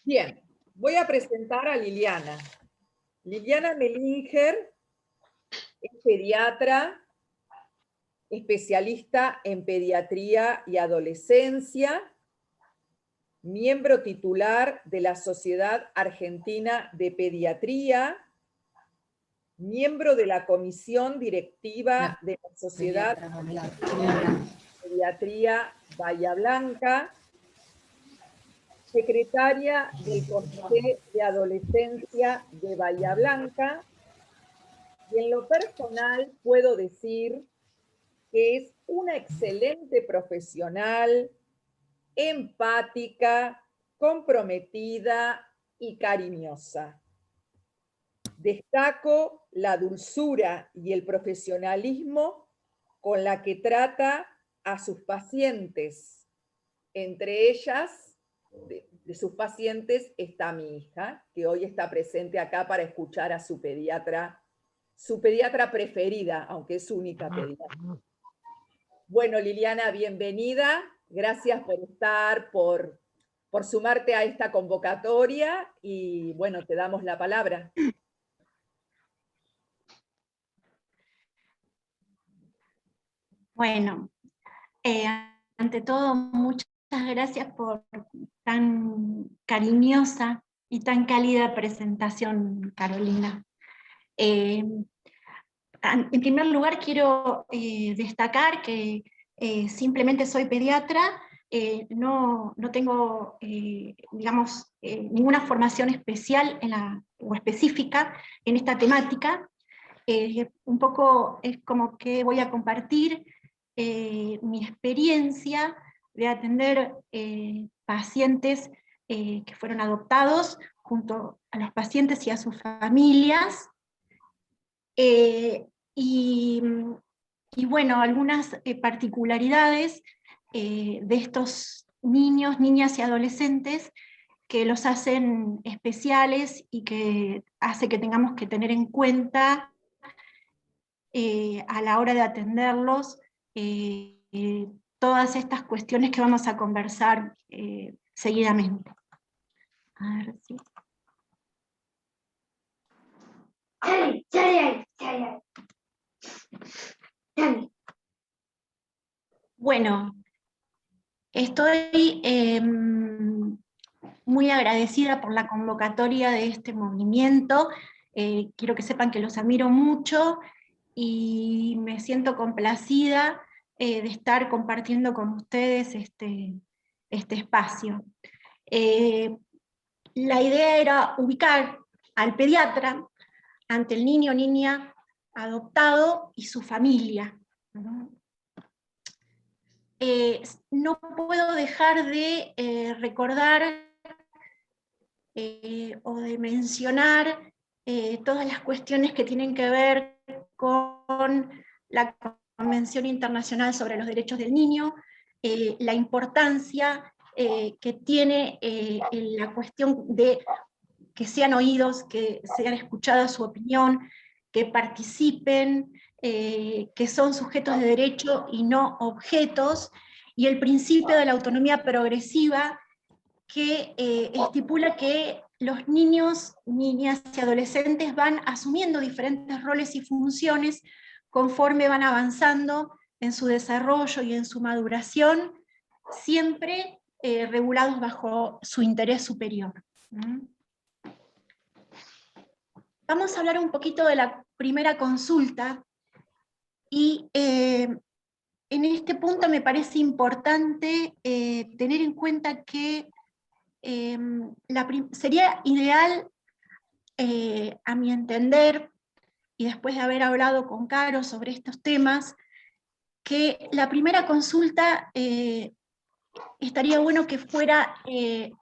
Bien, voy a presentar a Liliana. Liliana Melinger es pediatra, especialista en pediatría y adolescencia, miembro titular de la Sociedad Argentina de Pediatría, miembro de la comisión directiva de la Sociedad Argentina de Pediatría Bahía Blanca, secretaria del Comité de Adolescencia de Bahía Blanca, y en lo personal puedo decir que es una excelente profesional, empática, comprometida y cariñosa. Destaco la dulzura y el profesionalismo con la que trata a sus pacientes. Entre ellas, de sus pacientes, está mi hija, que hoy está presente acá para escuchar a su pediatra preferida, aunque es su única pediatra. Bueno, Liliana, bienvenida. Gracias por estar, por sumarte a esta convocatoria y bueno, te damos la palabra. Bueno, ante todo, muchas gracias por tan cariñosa y tan cálida presentación, Carolina. En primer lugar, quiero destacar que simplemente soy pediatra, no tengo, digamos, ninguna formación especial o específica en esta temática. Un poco es como que voy a compartir mi experiencia de atender pacientes que fueron adoptados junto a los pacientes y a sus familias. Y bueno, algunas particularidades de estos niños, niñas y adolescentes que los hacen especiales y que hace que tengamos que tener en cuenta a la hora de atenderlos todas estas cuestiones que vamos a conversar seguidamente. A ver si... Bueno, estoy muy agradecida por la convocatoria de este movimiento. Quiero que sepan que los admiro mucho y me siento complacida de estar compartiendo con ustedes este espacio. La idea era ubicar al pediatra ante el niño o niña adoptado y su familia, ¿no? No puedo dejar de recordar o de mencionar todas las cuestiones que tienen que ver con la Convención Internacional sobre los Derechos del Niño, la importancia que tiene la cuestión de que sean oídos, que sean escuchadas su opinión, que participen, que son sujetos de derecho y no objetos, y el principio de la autonomía progresiva, que estipula que los niños, niñas y adolescentes van asumiendo diferentes roles y funciones conforme van avanzando en su desarrollo y en su maduración, siempre regulados bajo su interés superior. Vamos a hablar un poquito de la primera consulta, y en este punto me parece importante tener en cuenta que sería ideal, a mi entender, y después de haber hablado con Caro sobre estos temas, que la primera consulta estaría bueno que fuera el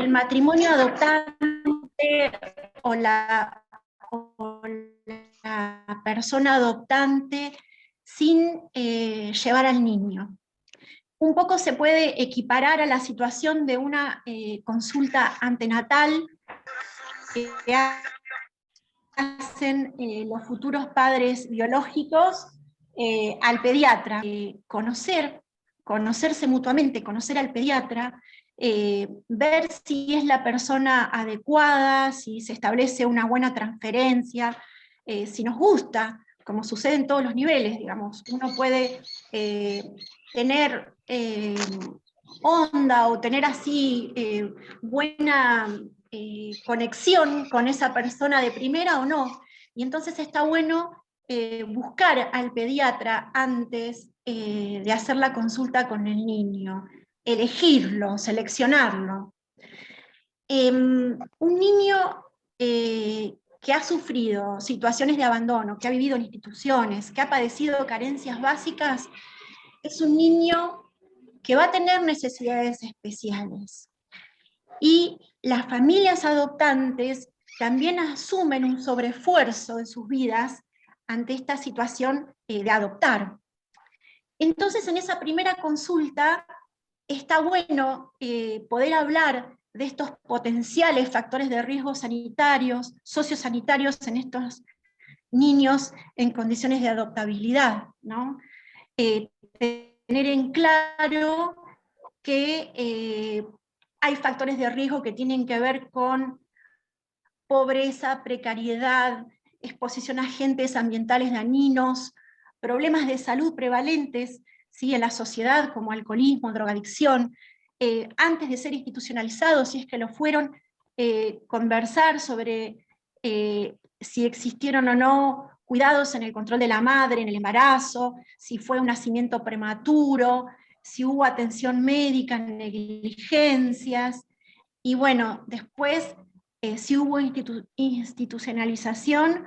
matrimonio adoptante o la persona adoptante sin llevar al niño. Un poco se puede equiparar a la situación de una consulta antenatal que hacen los futuros padres biológicos al pediatra. Conocerse mutuamente, conocer al pediatra, ver si es la persona adecuada, si se establece una buena transferencia, si nos gusta, como sucede en todos los niveles, digamos. Uno puede tener onda o tener así buena conexión con esa persona de primera o no. Y entonces está bueno buscar al pediatra antes de hacer la consulta con el niño, elegirlo, seleccionarlo. Un niño que ha sufrido situaciones de abandono, que ha vivido en instituciones, que ha padecido carencias básicas, es un niño que va a tener necesidades especiales. Y las familias adoptantes también asumen un sobreesfuerzo en sus vidas ante esta situación de adoptar. Entonces, en esa primera consulta, está bueno poder hablar de estos potenciales factores de riesgo sanitarios, sociosanitarios en estos niños en condiciones de adoptabilidad, ¿no? Tener en claro que hay factores de riesgo que tienen que ver con pobreza, precariedad, exposición a agentes ambientales dañinos, problemas de salud prevalentes, ¿sí?, en la sociedad, como alcoholismo, drogadicción, antes de ser institucionalizados, si es que lo fueron, conversar sobre si existieron o no cuidados en el control de la madre, en el embarazo, si fue un nacimiento prematuro, si hubo atención médica, negligencias, y bueno, después si hubo institucionalización,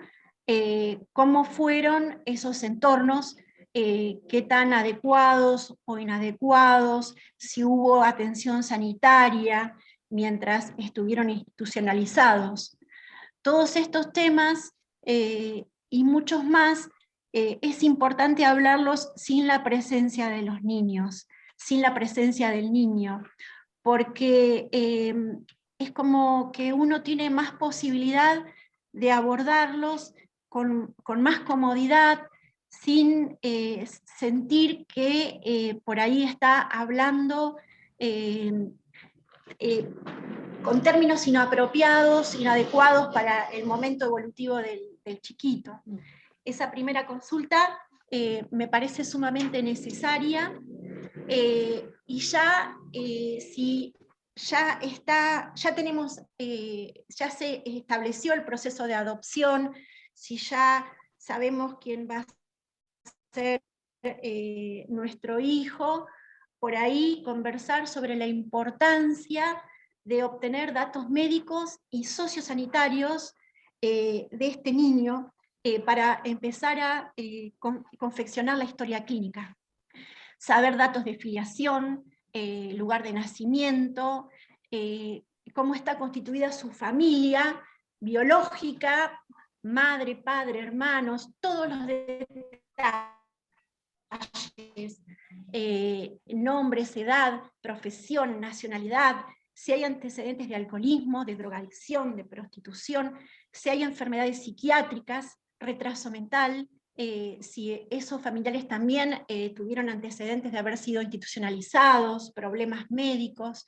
cómo fueron esos entornos, qué tan adecuados o inadecuados, si hubo atención sanitaria mientras estuvieron institucionalizados. Todos estos temas y muchos más es importante hablarlos sin la presencia de los niños, sin la presencia del niño, porque es como que uno tiene más posibilidad de abordarlos con más comodidad, sin sentir que por ahí está hablando con términos inapropiados, inadecuados para el momento evolutivo del chiquito. Esa primera consulta me parece sumamente necesaria, y ya si ya tenemos, ya se estableció el proceso de adopción, si ya sabemos quién va a ser nuestro hijo, por ahí conversar sobre la importancia de obtener datos médicos y sociosanitarios de este niño para empezar a confeccionar la historia clínica. Saber datos de filiación, lugar de nacimiento, cómo está constituida su familia biológica, madre, padre, hermanos, todos los detalles, nombres, edad, profesión, nacionalidad, si hay antecedentes de alcoholismo, de drogadicción, de prostitución, si hay enfermedades psiquiátricas, retraso mental, si esos familiares también tuvieron antecedentes de haber sido institucionalizados, problemas médicos.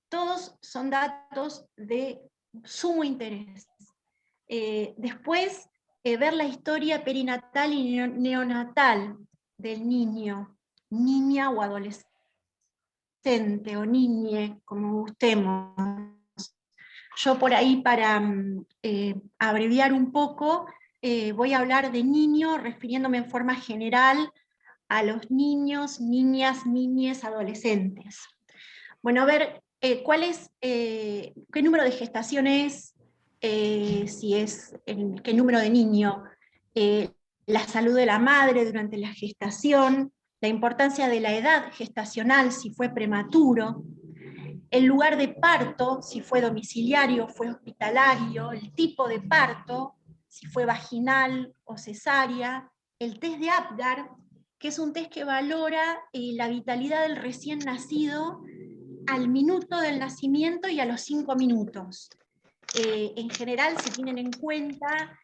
Todos son datos de sumo interés. Después, ver la historia perinatal y neonatal del niño, niña o adolescente, o niñe, como gustemos. Yo por ahí, para abreviar un poco, voy a hablar de niño, refiriéndome en forma general a los niños, niñas, niñes, adolescentes. Bueno, a ver, ¿qué número de gestación es? Si es qué número de niño, la salud de la madre durante la gestación, la importancia de la edad gestacional, si fue prematuro, el lugar de parto, si fue domiciliario, fue hospitalario, el tipo de parto, si fue vaginal o cesárea, el test de Apgar, que es un test que valora la vitalidad del recién nacido al minuto del nacimiento y a los 5 minutos. En general se tienen en cuenta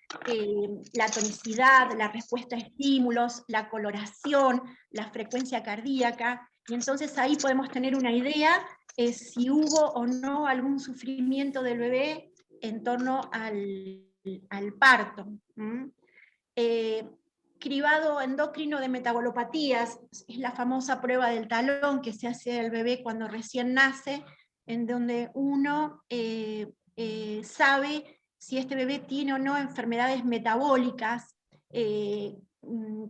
la tonicidad, la respuesta a estímulos, la coloración, la frecuencia cardíaca, Y entonces ahí podemos tener una idea si hubo o no algún sufrimiento del bebé en torno al parto. Cribado endocrino de metabolopatías, es la famosa prueba del talón que se hace al bebé cuando recién nace, en donde uno sabe si este bebé tiene o no enfermedades metabólicas,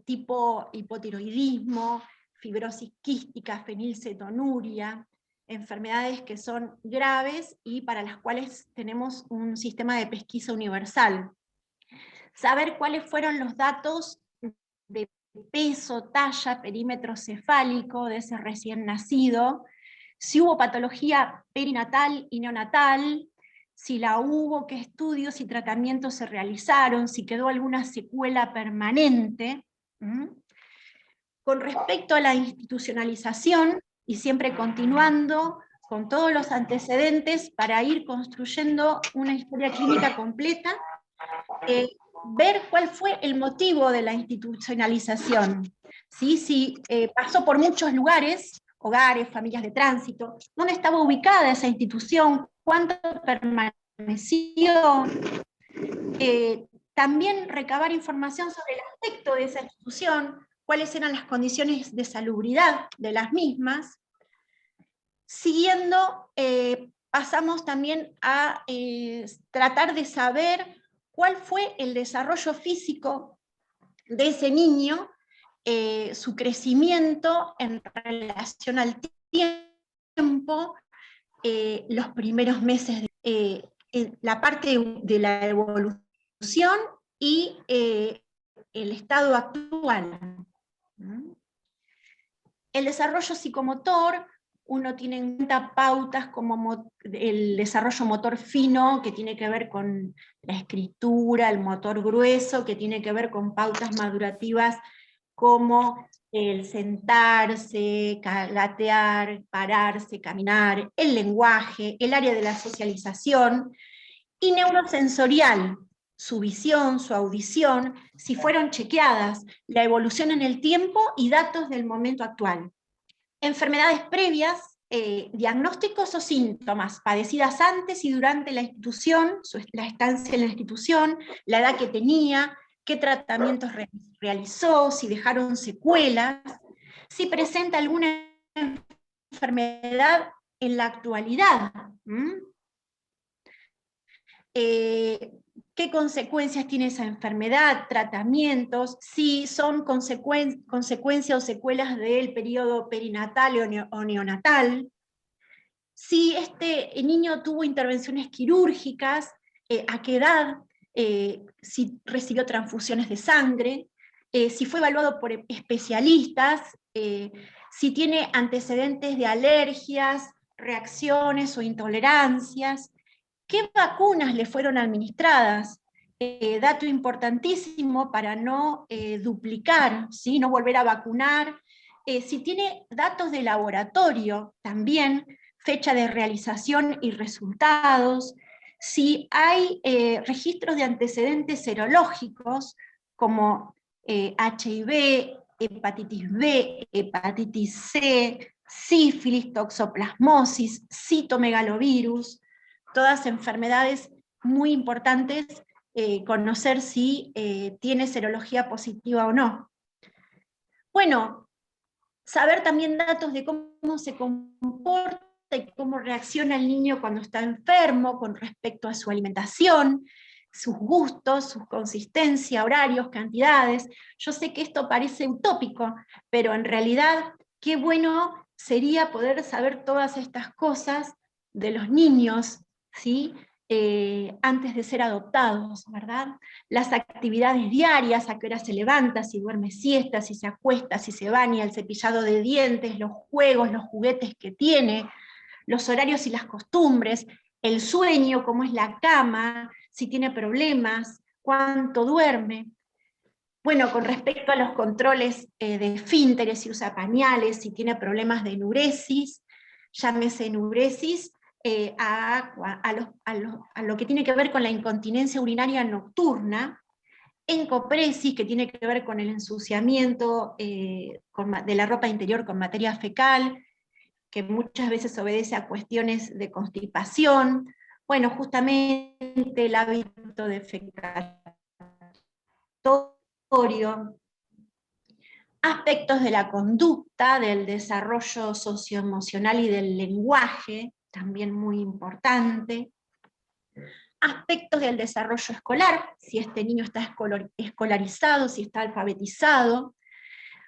tipo hipotiroidismo, fibrosis quística, fenilcetonuria, enfermedades que son graves y para las cuales tenemos un sistema de pesquisa universal. Saber cuáles fueron los datos de peso, talla, perímetro cefálico de ese recién nacido, si hubo patología perinatal y neonatal, si la hubo, qué estudios y tratamientos se realizaron, si quedó alguna secuela permanente. Con respecto a la institucionalización, y siempre continuando con todos los antecedentes para ir construyendo una historia clínica completa, ver cuál fue el motivo de la institucionalización. ¿Sí? Si pasó por muchos lugares, hogares, familias de tránsito, dónde estaba ubicada esa institución, cuánto permaneció. También recabar información sobre el aspecto de esa institución, cuáles eran las condiciones de salubridad de las mismas. Siguiendo, pasamos también a tratar de saber cuál fue el desarrollo físico de ese niño, su crecimiento en relación al tiempo, los primeros meses, la parte de la evolución y el estado actual. El desarrollo psicomotor, uno tiene en cuenta pautas como el desarrollo motor fino, que tiene que ver con la escritura, el motor grueso, que tiene que ver con pautas madurativas como el sentarse, gatear, pararse, caminar, el lenguaje, el área de la socialización, y neurosensorial, su visión, su audición, si fueron chequeadas, la evolución en el tiempo y datos del momento actual. Enfermedades previas, diagnósticos o síntomas padecidas antes y durante la institución, la estancia en la institución, la edad que tenía, qué tratamientos realizó, si dejaron secuelas, si presenta alguna enfermedad en la actualidad. ¿Qué consecuencias tiene esa enfermedad, tratamientos, si son consecuencias o secuelas del periodo perinatal o neonatal, si este niño tuvo intervenciones quirúrgicas, a qué edad, si recibió transfusiones de sangre, si fue evaluado por especialistas, si tiene antecedentes de alergias, reacciones o intolerancias, ¿qué vacunas le fueron administradas? Dato importantísimo para no duplicar, ¿sí? No volver a vacunar. Si tiene datos de laboratorio, también fecha de realización y resultados. Si hay registros de antecedentes serológicos, como HIV, hepatitis B, hepatitis C, sífilis, toxoplasmosis, citomegalovirus, todas enfermedades muy importantes, conocer si tiene serología positiva o no. Bueno, saber también datos de cómo se comporta y cómo reacciona el niño cuando está enfermo con respecto a su alimentación, sus gustos, su consistencia, horarios, cantidades. Yo sé que esto parece utópico, pero en realidad qué bueno sería poder saber todas estas cosas de los niños, ¿sí? Antes de ser adoptados, ¿verdad? Las actividades diarias, a qué hora se levanta, si duerme siesta, si se acuesta, si se baña, el cepillado de dientes, los juegos, los juguetes que tiene, los horarios y las costumbres, el sueño, cómo es la cama, si tiene problemas, cuánto duerme. Bueno, con respecto a los controles de esfínteres, si usa pañales, si tiene problemas de enuresis, llámese enuresis, a lo que tiene que ver con la incontinencia urinaria nocturna, encopresis, que tiene que ver con el ensuciamiento de la ropa interior con materia fecal, que muchas veces obedece a cuestiones de constipación. Bueno, justamente el hábito defecatorio, aspectos de la conducta, del desarrollo socioemocional y del lenguaje, también muy importante. Aspectos del desarrollo escolar, si este niño está escolarizado, si está alfabetizado.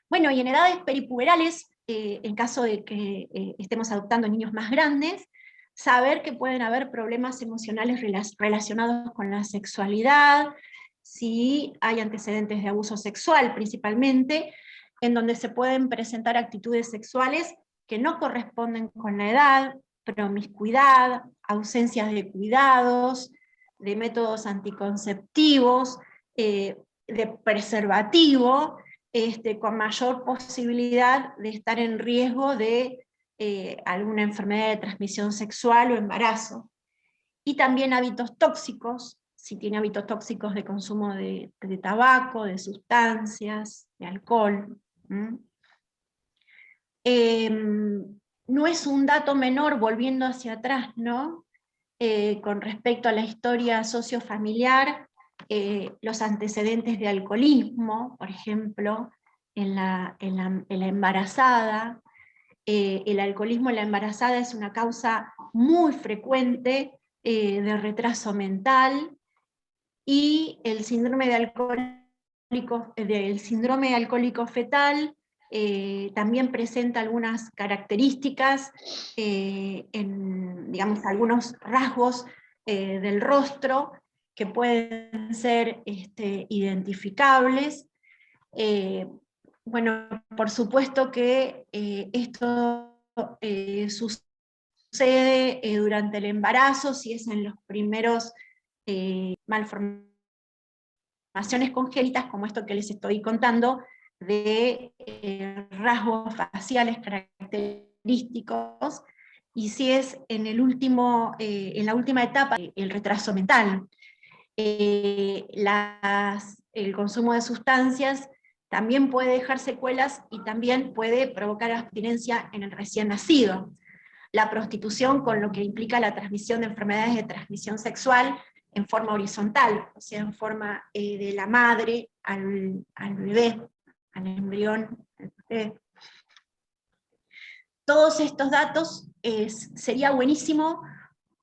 Bueno, y en edades peripuberales, en caso de que estemos adoptando niños más grandes, saber que pueden haber problemas emocionales relacionados con la sexualidad, si hay antecedentes de abuso sexual principalmente, en donde se pueden presentar actitudes sexuales que no corresponden con la edad, promiscuidad, ausencias de cuidados, de métodos anticonceptivos, de preservativo, con mayor posibilidad de estar en riesgo de alguna enfermedad de transmisión sexual o embarazo. Y también hábitos tóxicos, si tiene hábitos tóxicos de consumo de tabaco, de sustancias, de alcohol. No es un dato menor, volviendo hacia atrás, ¿no? Con respecto a la historia sociofamiliar, los antecedentes de alcoholismo, por ejemplo, en la embarazada. El alcoholismo en la embarazada es una causa muy frecuente de retraso mental, y el síndrome alcohólico fetal también presenta algunas características, digamos, algunos rasgos del rostro que pueden ser identificables. Bueno, por supuesto que esto sucede durante el embarazo, si es en los primeros malformaciones congénitas, como esto que les estoy contando, de rasgos faciales característicos, y si es en la última etapa, el retraso mental. El consumo de sustancias también puede dejar secuelas y también puede provocar abstinencia en el recién nacido. La prostitución, con lo que implica la transmisión de enfermedades de transmisión sexual en forma horizontal, o sea, en forma de la madre al bebé, al embrión, al bebé. Todos estos datos sería buenísimo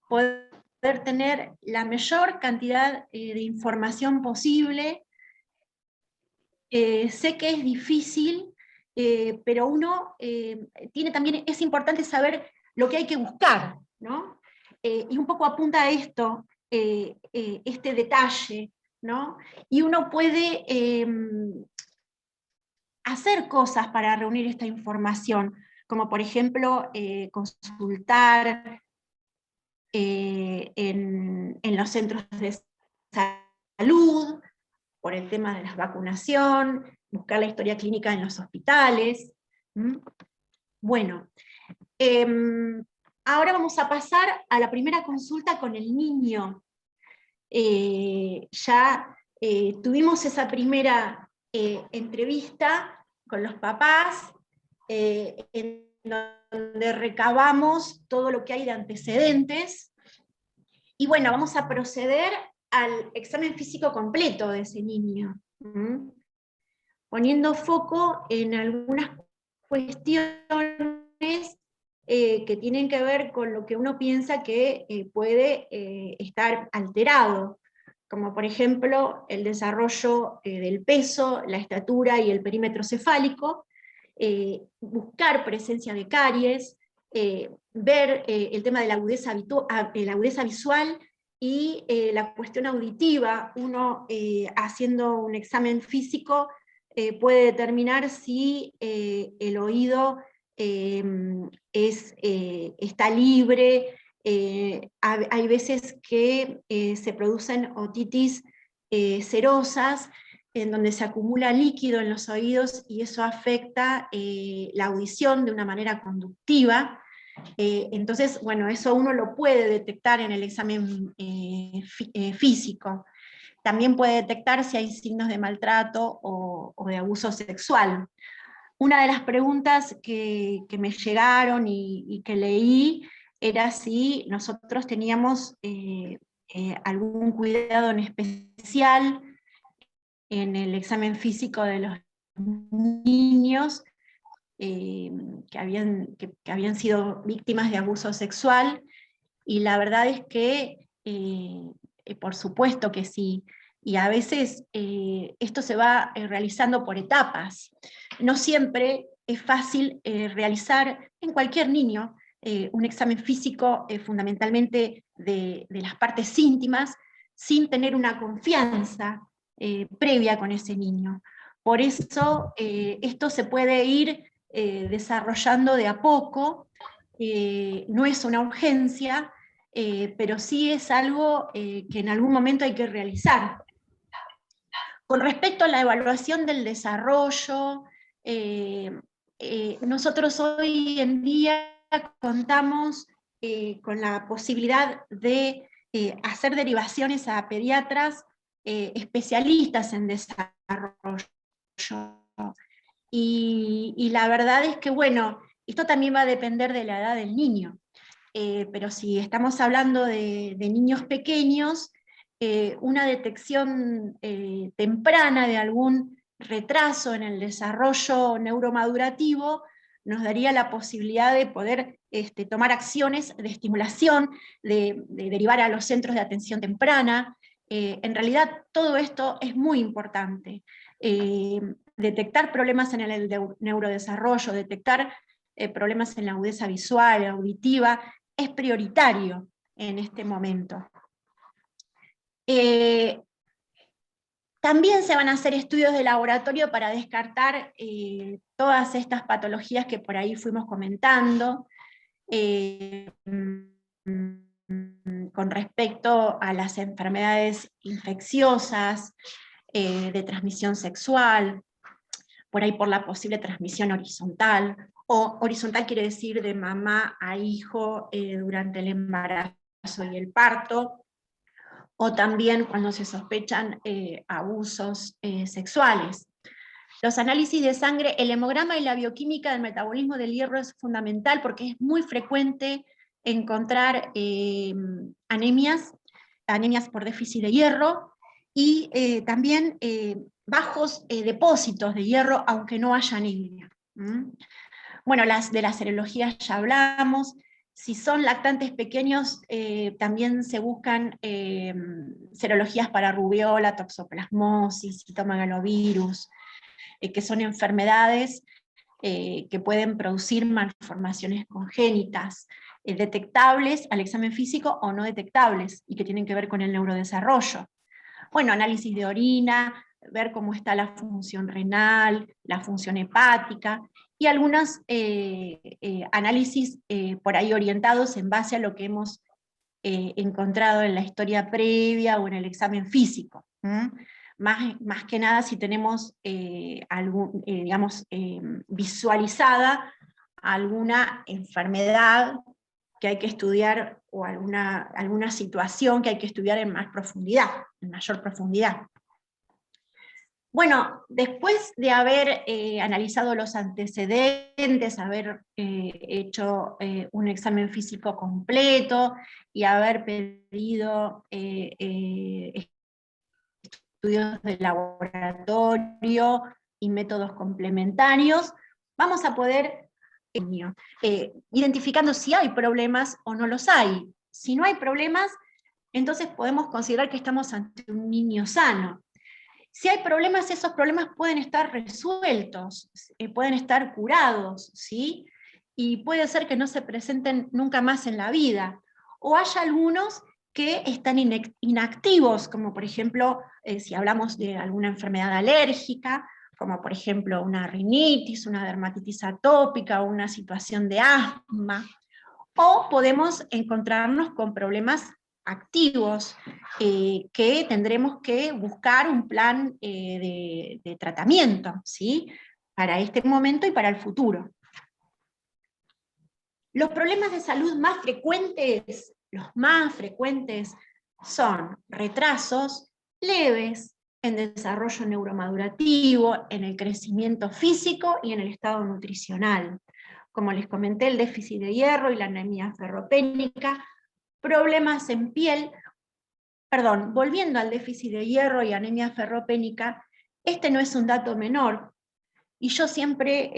poder tener la mayor cantidad de información posible. Sé que es difícil, pero uno tiene también, es importante saber lo que hay que buscar, ¿no? Y un poco apunta a esto, este detalle, ¿no? Y uno puede hacer cosas para reunir esta información, como por ejemplo consultar en los centros de salud, por el tema de la vacunación, buscar la historia clínica en los hospitales. Bueno, ahora vamos a pasar a la primera consulta con el niño. Ya tuvimos esa primera entrevista con los papás, en donde recabamos todo lo que hay de antecedentes, y bueno, vamos a proceder al examen físico completo de ese niño, poniendo foco en algunas cuestiones que tienen que ver con lo que uno piensa que puede estar alterado, como por ejemplo el desarrollo del peso, la estatura y el perímetro cefálico, buscar presencia de caries, ver el tema de la agudeza visual y la cuestión auditiva. Uno haciendo un examen físico puede determinar si el oído está libre. Hay veces que se producen otitis cerosas, en donde se acumula líquido en los oídos y eso afecta la audición de una manera conductiva. Entonces, bueno, eso uno lo puede detectar en el examen físico. también puede detectar si hay signos de maltrato o de abuso sexual. Una de las preguntas que me llegaron y que leí era si nosotros teníamos algún cuidado en especial en el examen físico de los niños que habían sido víctimas de abuso sexual, y la verdad es que por supuesto que sí, y a veces esto se va realizando por etapas. No siempre es fácil realizar en cualquier niño un examen físico fundamentalmente de las partes íntimas, sin tener una confianza previa con ese niño. Por eso esto se puede ir desarrollando de a poco, no es una urgencia, pero sí es algo que en algún momento hay que realizar. Con respecto a la evaluación del desarrollo, nosotros hoy en día contamos con la posibilidad de hacer derivaciones a pediatras especialistas en desarrollo. Y la verdad es que, bueno, esto también va a depender de la edad del niño. Pero si estamos hablando de niños pequeños, una detección temprana de algún retraso en el desarrollo neuromadurativo nos daría la posibilidad de poder tomar acciones de estimulación, de derivar a los centros de atención temprana. En realidad todo esto es muy importante. Detectar problemas en el neurodesarrollo, detectar problemas en la agudeza visual, auditiva, es prioritario en este momento. También se van a hacer estudios de laboratorio para descartar todas estas patologías que por ahí fuimos comentando, con respecto a las enfermedades infecciosas, de transmisión sexual, por ahí por la posible transmisión horizontal, o horizontal quiere decir de mamá a hijo durante el embarazo y el parto, o también cuando se sospechan abusos sexuales. Los análisis de sangre, el hemograma y la bioquímica del metabolismo del hierro es fundamental porque es muy frecuente encontrar anemias por déficit de hierro, y también bajos depósitos de hierro, aunque no haya anemia. Bueno, de las serologías ya hablamos. Si son lactantes pequeños, también se buscan serologías para rubiola, toxoplasmosis, citomegalovirus, que son enfermedades que pueden producir malformaciones congénitas, detectables al examen físico o no detectables, y que tienen que ver con el neurodesarrollo. Bueno, análisis de orina, ver cómo está la función renal, la función hepática, y algunos análisis por ahí orientados en base a lo que hemos encontrado en la historia previa o en el examen físico. Más que nada si tenemos visualizada alguna enfermedad que hay que estudiar, o alguna situación que hay que estudiar en más profundidad, en mayor profundidad. Bueno, después de haber analizado los antecedentes, haber hecho un examen físico completo y haber pedido estudios de laboratorio y métodos complementarios, vamos a poder identificando si hay problemas o no los hay. Si no hay problemas, entonces podemos considerar que estamos ante un niño sano. Si hay problemas, esos problemas pueden estar resueltos, pueden estar curados, ¿sí? Y puede ser que no se presenten nunca más en la vida. O hay algunos que están inactivos, como por ejemplo, si hablamos de alguna enfermedad alérgica, como por ejemplo una rinitis, una dermatitis atópica, o una situación de asma. O podemos encontrarnos con problemas activos, que tendremos que buscar un plan de tratamiento, ¿sí? Para este momento y para el futuro. Los problemas de salud más frecuentes, los más frecuentes, son retrasos leves en desarrollo neuromadurativo, en el crecimiento físico y en el estado nutricional. Como les comenté, el déficit de hierro y la anemia ferropénica, problemas en piel. Perdón, volviendo al déficit de hierro y anemia ferropénica, este no es un dato menor, y yo siempre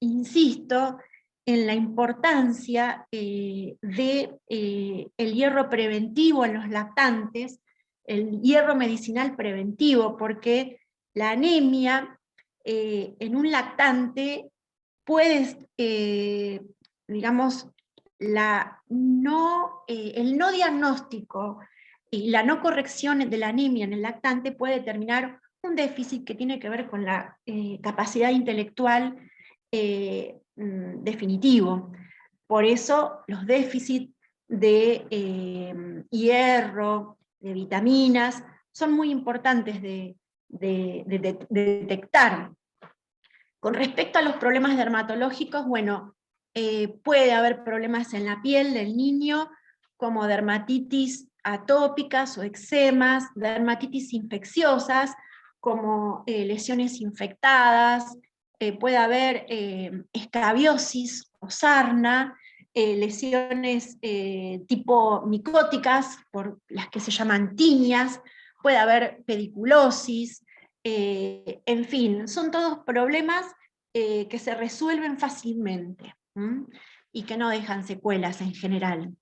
insisto en la importancia del hierro preventivo en los lactantes, el hierro medicinal preventivo, porque la anemia en un lactante puede, digamos, el no diagnóstico y la no corrección de la anemia en el lactante puede determinar un déficit que tiene que ver con la capacidad intelectual definitivo. Por eso los déficits de hierro, de vitaminas, son muy importantes de detectar. Con respecto a los problemas dermatológicos, bueno, puede haber problemas en la piel del niño, como dermatitis atópicas o eczemas, dermatitis infecciosas, como lesiones infectadas, puede haber escabiosis o sarna, lesiones tipo micóticas, por las que se llaman tiñas, puede haber pediculosis, en fin, son todos problemas que se resuelven fácilmente y que no dejan secuelas en general.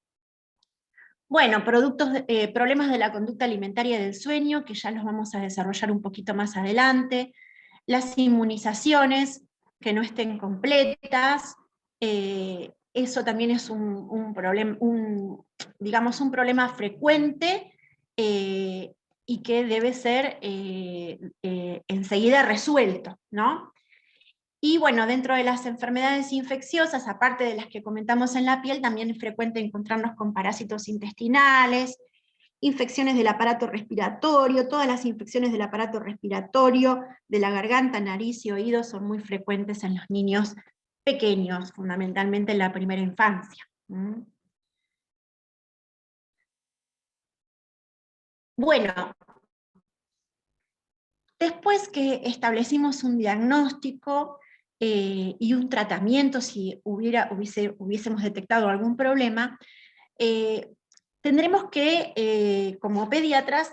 Bueno, problemas de la conducta alimentaria y del sueño, que ya los vamos a desarrollar un poquito más adelante, las inmunizaciones que no estén completas, eso también es un problema frecuente y que debe ser enseguida resuelto, ¿no? Y bueno, dentro de las enfermedades infecciosas, aparte de las que comentamos en la piel, también es frecuente encontrarnos con parásitos intestinales, infecciones del aparato respiratorio, todas las infecciones del aparato respiratorio, de la garganta, nariz y oído son muy frecuentes en los niños pequeños, fundamentalmente en la primera infancia. Bueno, después que establecimos un diagnóstico y un tratamiento, si hubiésemos detectado algún problema, tendremos que, como pediatras,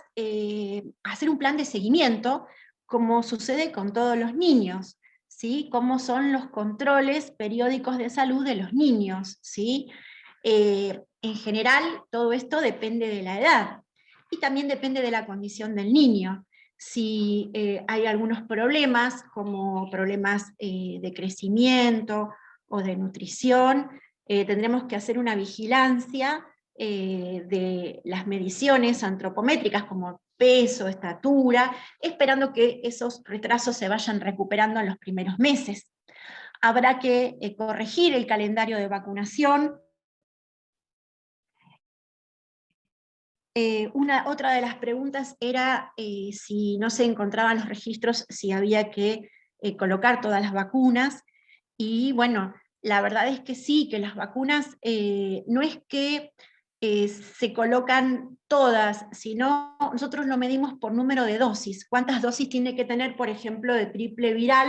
hacer un plan de seguimiento, como sucede con todos los niños, ¿sí? Cómo son los controles periódicos de salud de los niños, ¿sí? En general, todo esto depende de la edad, y también depende de la condición del niño. Si hay algunos problemas, como problemas de crecimiento o de nutrición, tendremos que hacer una vigilancia de las mediciones antropométricas, como peso, estatura, esperando que esos retrasos se vayan recuperando en los primeros meses. Habrá que corregir el calendario de vacunación. Otra de las preguntas era si no se encontraban los registros, si había que colocar todas las vacunas, y bueno, la verdad es que sí, que las vacunas no es que se colocan todas, sino nosotros lo medimos por número de dosis. ¿Cuántas dosis tiene que tener, por ejemplo, de triple viral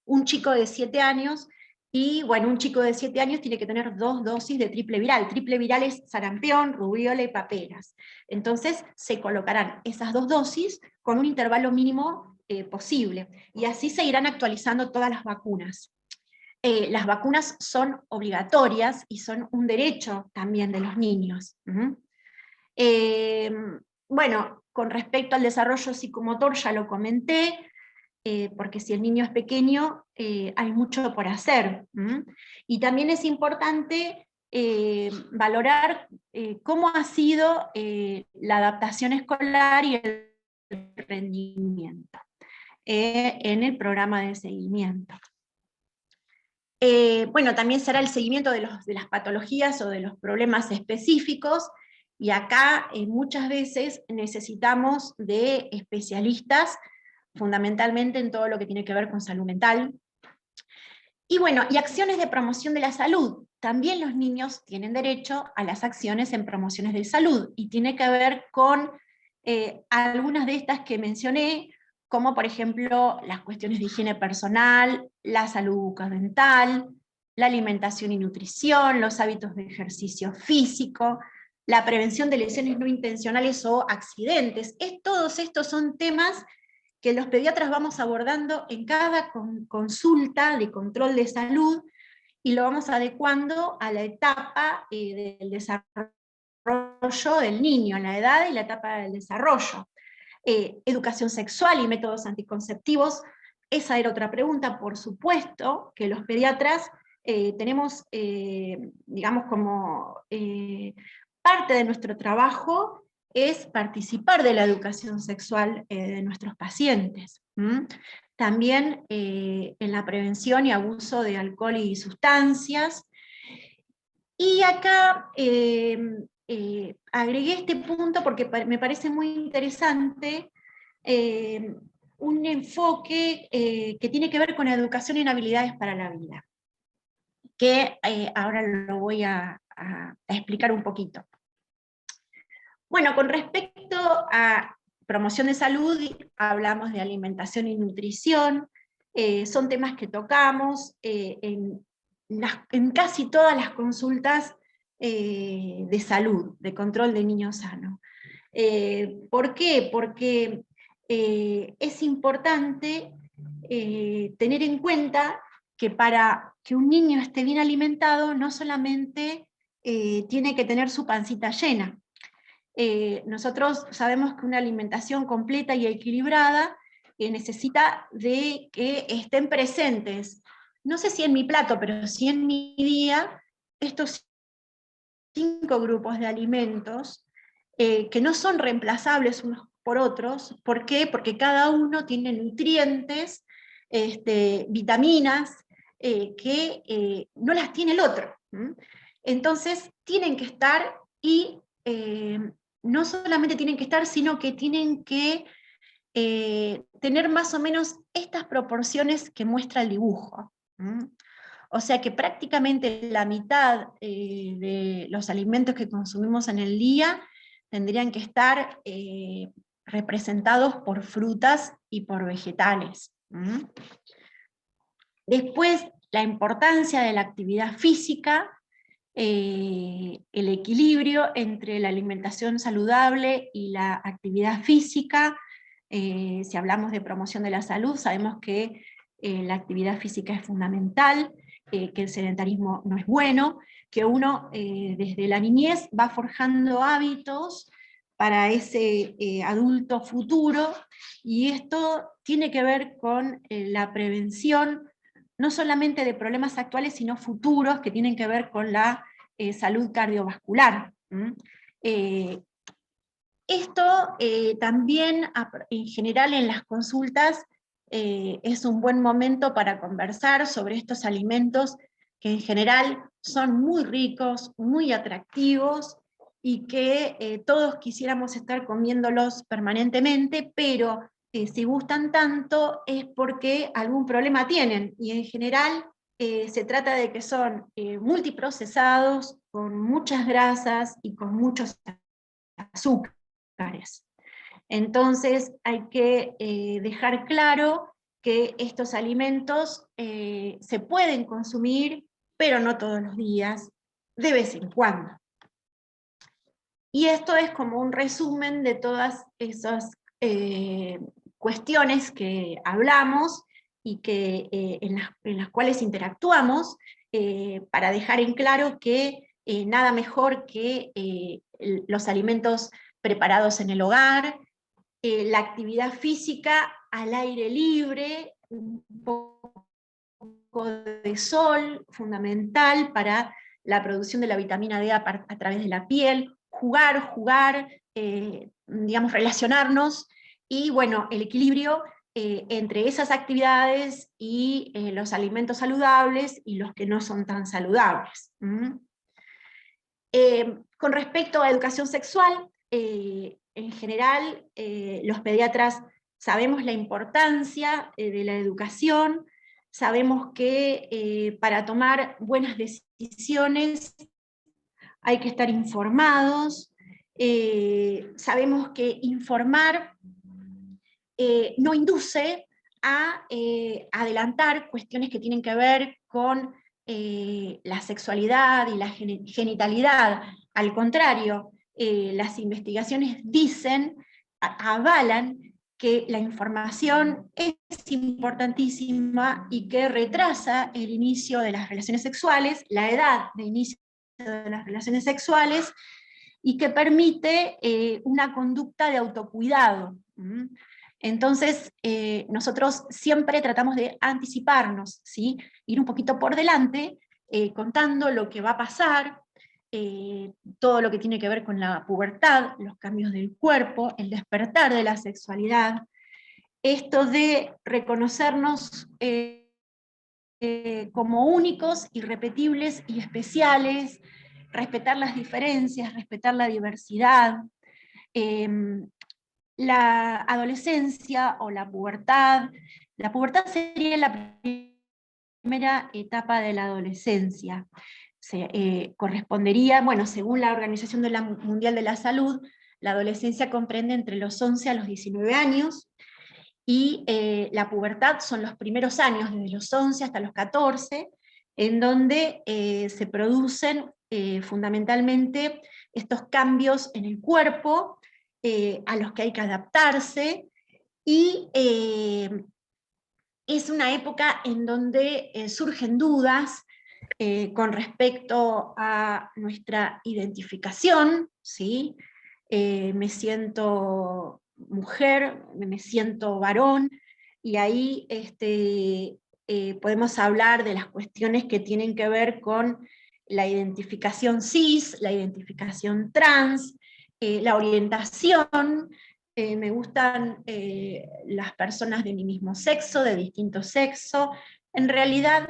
un chico de 7 años? Y bueno, un chico de 7 años tiene que tener 2 dosis de triple viral. Triple viral es sarampión, rubiola y paperas. Entonces se colocarán esas 2 dosis con un intervalo mínimo posible. Y así se irán actualizando todas las vacunas. Las vacunas son obligatorias y son un derecho también de los niños. Bueno, con respecto al desarrollo psicomotor ya lo comenté, porque si el niño es pequeño hay mucho por hacer. Y también es importante valorar cómo ha sido la adaptación escolar y el rendimiento en el programa de seguimiento. Bueno, también será el seguimiento de las patologías o de los problemas específicos, y acá muchas veces necesitamos de especialistas, fundamentalmente en todo lo que tiene que ver con salud mental. Y bueno, y acciones de promoción de la salud. También los niños tienen derecho a las acciones en promociones de salud, y tiene que ver con algunas de estas que mencioné, como por ejemplo las cuestiones de higiene personal, la salud bucodental, la alimentación y nutrición, los hábitos de ejercicio físico, la prevención de lesiones no intencionales o accidentes. Todos estos son temas que los pediatras vamos abordando en cada consulta de control de salud, y lo vamos adecuando a la etapa del desarrollo del niño, la edad y la etapa del desarrollo. Educación sexual y métodos anticonceptivos, esa era otra pregunta. Por supuesto que los pediatras tenemos, digamos, como parte de nuestro trabajo es participar de la educación sexual de nuestros pacientes. También en la prevención y abuso de alcohol y sustancias. Y acá agregué este punto porque me parece muy interesante, un enfoque que tiene que ver con educación en habilidades para la vida, que ahora lo voy a explicar un poquito. Bueno, con respecto a promoción de salud, hablamos de alimentación y nutrición, son temas que tocamos en casi todas las consultas de salud, de control de niño sano. ¿Por qué? Porque es importante tener en cuenta que para que un niño esté bien alimentado, no solamente tiene que tener su pancita llena. Nosotros sabemos que una alimentación completa y equilibrada necesita de que estén presentes, no sé si en mi plato, pero sí en mi día, estos 5 grupos de alimentos que no son reemplazables unos por otros. ¿Por qué? Porque cada uno tiene nutrientes, vitaminas, que no las tiene el otro. Entonces tienen que estar, y no solamente tienen que estar, sino que tienen que tener más o menos estas proporciones que muestra el dibujo. O sea que prácticamente la mitad de los alimentos que consumimos en el día tendrían que estar representados por frutas y por vegetales. Después, la importancia de la actividad física, el equilibrio entre la alimentación saludable y la actividad física. Si hablamos de promoción de la salud, sabemos que la actividad física es fundamental, que el sedentarismo no es bueno, que uno desde la niñez va forjando hábitos para ese adulto futuro, y esto tiene que ver con la prevención no solamente de problemas actuales, sino futuros, que tienen que ver con la salud cardiovascular. Esto también, en general, en las consultas, es un buen momento para conversar sobre estos alimentos que en general son muy ricos, muy atractivos, y que todos quisiéramos estar comiéndolos permanentemente, pero si gustan tanto es porque algún problema tienen, y en general se trata de que son multiprocesados, con muchas grasas y con muchos azúcares. Entonces hay que dejar claro que estos alimentos se pueden consumir, pero no todos los días, de vez en cuando. Y esto es como un resumen de todas esas cuestiones que hablamos y que, en las cuales interactuamos, para dejar en claro que nada mejor que los alimentos preparados en el hogar, la actividad física al aire libre, un poco de sol, fundamental para la producción de la vitamina D a través de la piel, jugar, digamos, relacionarnos, y bueno, el equilibrio entre esas actividades y los alimentos saludables y los que no son tan saludables. Con respecto a educación sexual, en general, los pediatras sabemos la importancia de la educación, sabemos que para tomar buenas decisiones hay que estar informados, Sabemos que informar no induce a adelantar cuestiones que tienen que ver con la sexualidad y la genitalidad. Al contrario, las investigaciones dicen, avalan que la información es importantísima y que retrasa el inicio de las relaciones sexuales, la edad de inicio de las relaciones sexuales, y que permite una conducta de autocuidado. Entonces, nosotros siempre tratamos de anticiparnos, ¿sí? Ir un poquito por delante, contando lo que va a pasar, todo lo que tiene que ver con la pubertad, los cambios del cuerpo, el despertar de la sexualidad, esto de reconocernos como únicos, irrepetibles y especiales, respetar las diferencias, respetar la diversidad. La adolescencia o la pubertad sería la primera etapa de la adolescencia. Correspondería, bueno, según la Organización Mundial de la Salud, la adolescencia comprende entre los 11 a los 19 años, y la pubertad son los primeros años, desde los 11 hasta los 14, en donde se producen fundamentalmente estos cambios en el cuerpo, a los que hay que adaptarse, y es una época en donde surgen dudas con respecto a nuestra identificación, ¿sí? Me siento mujer, me siento varón, y ahí podemos hablar de las cuestiones que tienen que ver con la identificación cis, la identificación trans, la orientación. Me gustan las personas de mi mismo sexo, de distinto sexo. En realidad,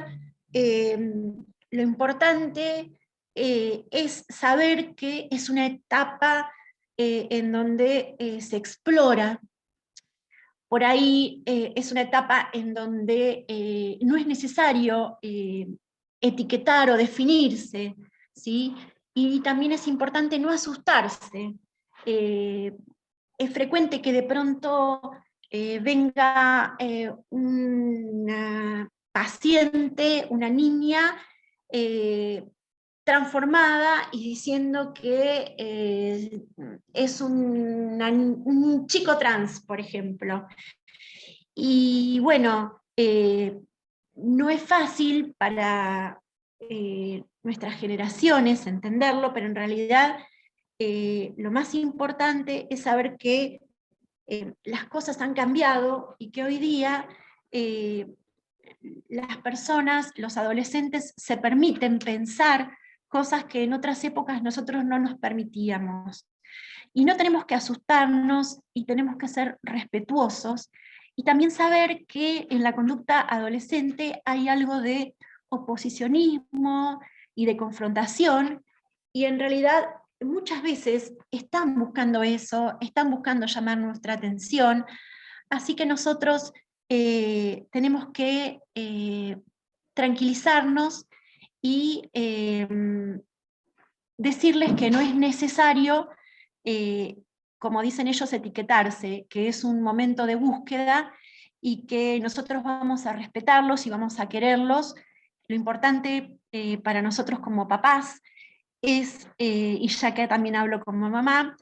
lo importante es saber que es una etapa en donde se explora. Por ahí es una etapa en donde no es necesario etiquetar o definirse, ¿sí? Y también es importante no asustarse. Es frecuente que de pronto venga una paciente, una niña, transformada y diciendo que es un chico trans, por ejemplo. Y bueno, no es fácil para nuestras generaciones entenderlo, pero en realidad lo más importante es saber que las cosas han cambiado y que hoy día las personas, los adolescentes, se permiten pensar cosas que en otras épocas nosotros no nos permitíamos. Y no tenemos que asustarnos y tenemos que ser respetuosos, y también saber que en la conducta adolescente hay algo de oposicionismo y de confrontación, y en realidad muchas veces están buscando eso, están buscando llamar nuestra atención, así que nosotros tenemos que tranquilizarnos y decirles que no es necesario, como dicen ellos, etiquetarse, que es un momento de búsqueda y que nosotros vamos a respetarlos y vamos a quererlos. Lo importante para nosotros como papás es, y ya que también hablo como mamá,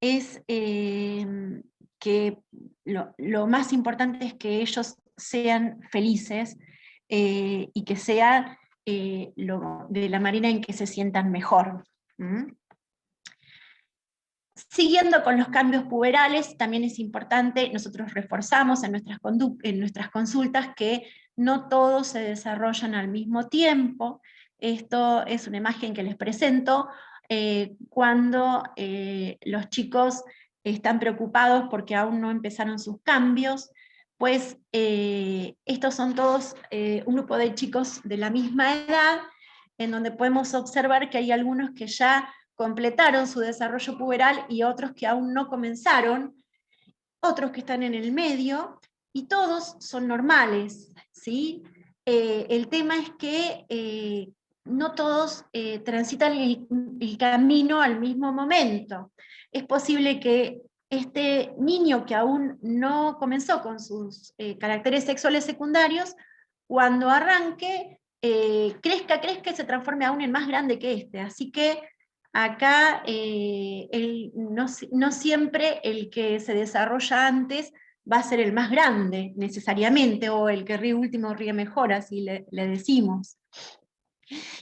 es que lo más importante es que ellos sean felices y que sea de la manera en que se sientan mejor. Siguiendo con los cambios puberales, también es importante, nosotros reforzamos en nuestras consultas que no todos se desarrollan al mismo tiempo. Esto es una imagen que les presento cuando los chicos están preocupados porque aún no empezaron sus cambios, pues estos son todos un grupo de chicos de la misma edad, en donde podemos observar que hay algunos que ya completaron su desarrollo puberal y otros que aún no comenzaron, otros que están en el medio, y todos son normales, ¿sí? El tema es que no todos transitan el camino al mismo momento. Es posible que este niño que aún no comenzó con sus caracteres sexuales secundarios, cuando arranque, crezca y se transforme aún en más grande que este. Así que acá no siempre el que se desarrolla antes va a ser el más grande, necesariamente, o el que ríe último ríe mejor, así le decimos.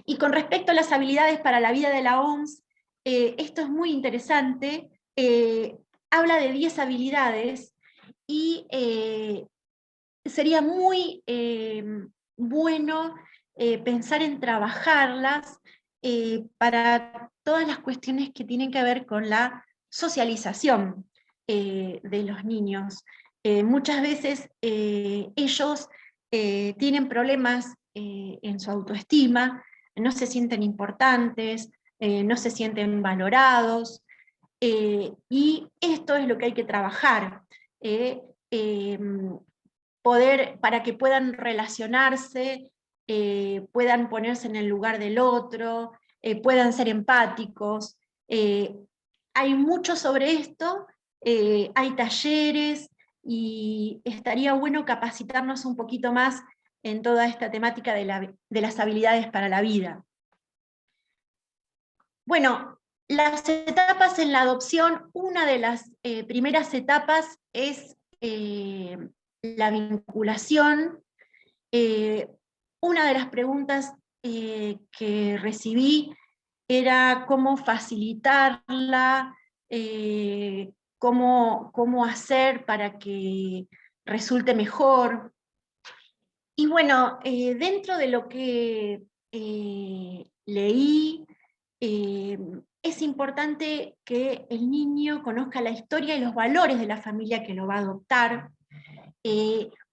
Y con respecto a las habilidades para la vida de la OMS, esto es muy interesante, habla de 10 habilidades y sería muy bueno pensar en trabajarlas para todas las cuestiones que tienen que ver con la socialización de los niños. Muchas veces ellos tienen problemas en su autoestima, no se sienten importantes, no se sienten valorados, y esto es lo que hay que trabajar. Para que puedan relacionarse, puedan ponerse en el lugar del otro, puedan ser empáticos. Hay mucho sobre esto, hay talleres, y estaría bueno capacitarnos un poquito más en toda esta temática de las habilidades para la vida. Bueno, las etapas en la adopción, una de las primeras etapas es la vinculación. Una de las preguntas que recibí era cómo facilitarla, cómo hacer para que resulte mejor. Y bueno, dentro de lo que leí, es importante que el niño conozca la historia y los valores de la familia que lo va a adoptar,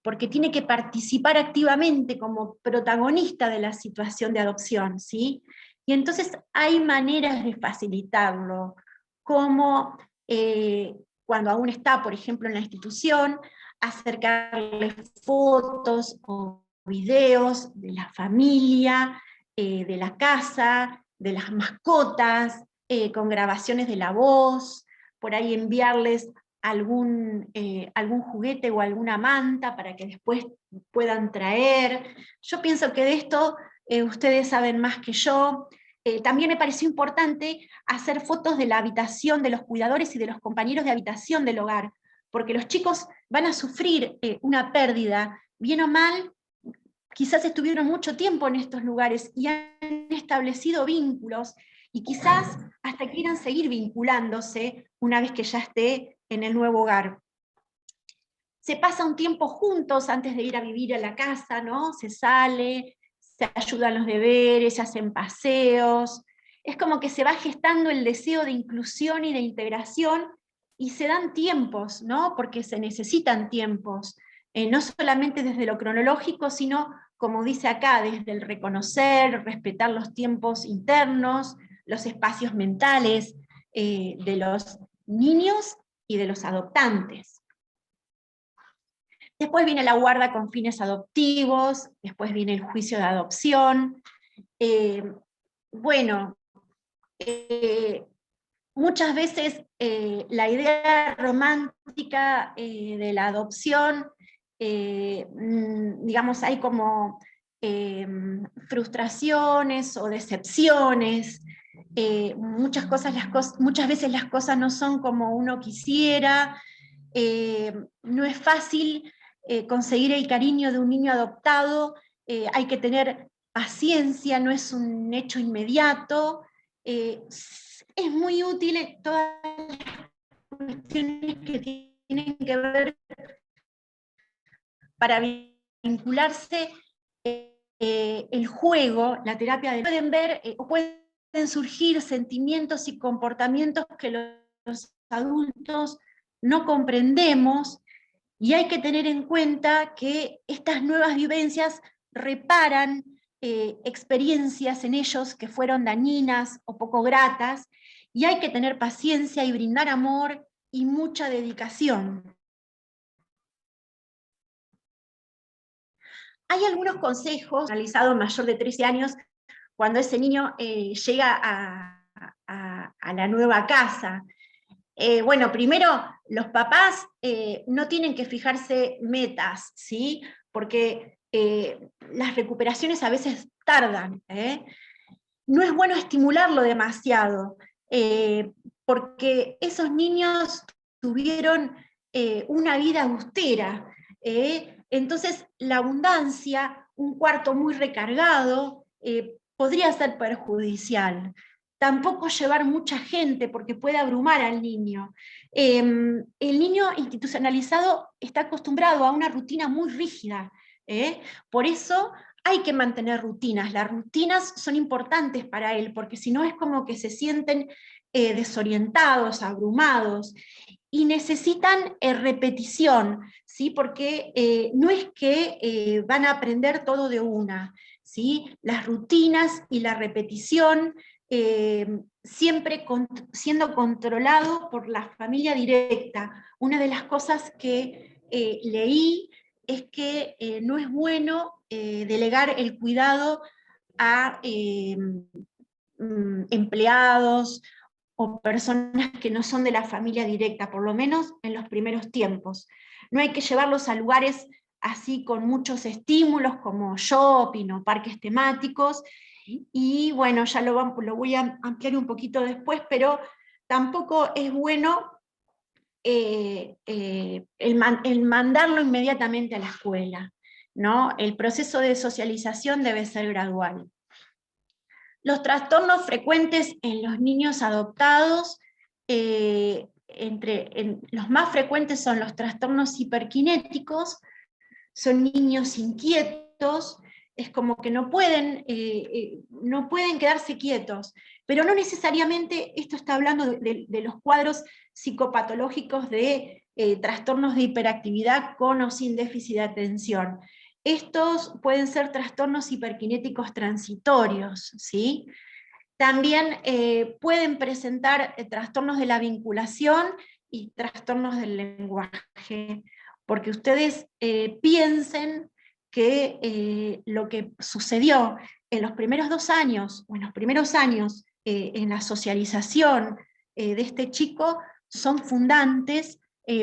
porque tiene que participar activamente como protagonista de la situación de adopción, ¿sí? Y entonces hay maneras de facilitarlo, como cuando aún está, por ejemplo, en la institución, acercarle fotos o videos de la familia, de la casa, de las mascotas, con grabaciones de la voz, por ahí enviarles algún juguete o alguna manta para que después puedan traer. Yo pienso que de esto ustedes saben más que yo. También me pareció importante hacer fotos de la habitación de los cuidadores y de los compañeros de habitación del hogar, porque los chicos van a sufrir una pérdida, bien o mal. Quizás estuvieron mucho tiempo en estos lugares y han establecido vínculos, y quizás hasta quieran seguir vinculándose una vez que ya esté en el nuevo hogar. Se pasa un tiempo juntos antes de ir a vivir a la casa, ¿no? Se sale, se ayudan los deberes, se hacen paseos. Es como que se va gestando el deseo de inclusión y de integración, y se dan tiempos, ¿no? Porque se necesitan tiempos, no solamente desde lo cronológico, sino, como dice acá, desde el reconocer, respetar los tiempos internos, los espacios mentales de los niños y de los adoptantes. Después viene la guarda con fines adoptivos, después viene el juicio de adopción. Muchas veces la idea romántica de la adopción, digamos, hay como frustraciones o decepciones. Muchas veces las cosas no son como uno quisiera. No es fácil conseguir el cariño de un niño adoptado, hay que tener paciencia, no es un hecho inmediato. Es muy útil todas las cuestiones que tienen que ver para vincularse, el juego, la terapia de... Pueden ver o pueden surgir sentimientos y comportamientos que los adultos no comprendemos, y hay que tener en cuenta que estas nuevas vivencias reparan experiencias en ellos que fueron dañinas o poco gratas, y hay que tener paciencia y brindar amor y mucha dedicación. Hay algunos consejos realizados mayor de 13 años cuando ese niño llega a la nueva casa. Bueno, primero, los papás no tienen que fijarse metas, ¿sí? Porque las recuperaciones a veces tardan, ¿eh? No es bueno estimularlo demasiado, porque esos niños tuvieron una vida austera, entonces la abundancia, un cuarto muy recargado, podría ser perjudicial. Tampoco llevar mucha gente porque puede abrumar al niño. El niño institucionalizado está acostumbrado a una rutina muy rígida, por eso hay que mantener rutinas. Las rutinas son importantes para él, porque si no es como que se sienten desorientados, abrumados, y necesitan repetición, ¿sí? Porque no es que van a aprender todo de una, ¿sí? Las rutinas y la repetición siempre siendo controlado por la familia directa. Una de las cosas que leí es que no es bueno delegar el cuidado a empleados o personas que no son de la familia directa, por lo menos en los primeros tiempos. No hay que llevarlos a lugares así con muchos estímulos como shopping o parques temáticos, y bueno, ya lo voy a ampliar un poquito después, pero tampoco es bueno el mandarlo inmediatamente a la escuela, ¿no? El proceso de socialización debe ser gradual. Los trastornos frecuentes en los niños adoptados, los más frecuentes son los trastornos hiperkinéticos, son niños inquietos, es como que no pueden quedarse quietos, pero no necesariamente esto está hablando de los cuadros psicopatológicos de trastornos de hiperactividad con o sin déficit de atención. Estos pueden ser trastornos hiperkinéticos transitorios, ¿sí? También pueden presentar trastornos de la vinculación y trastornos del lenguaje, porque ustedes piensen que lo que sucedió en los primeros 2 años, o en los primeros años, en la socialización de este chico, son fundantes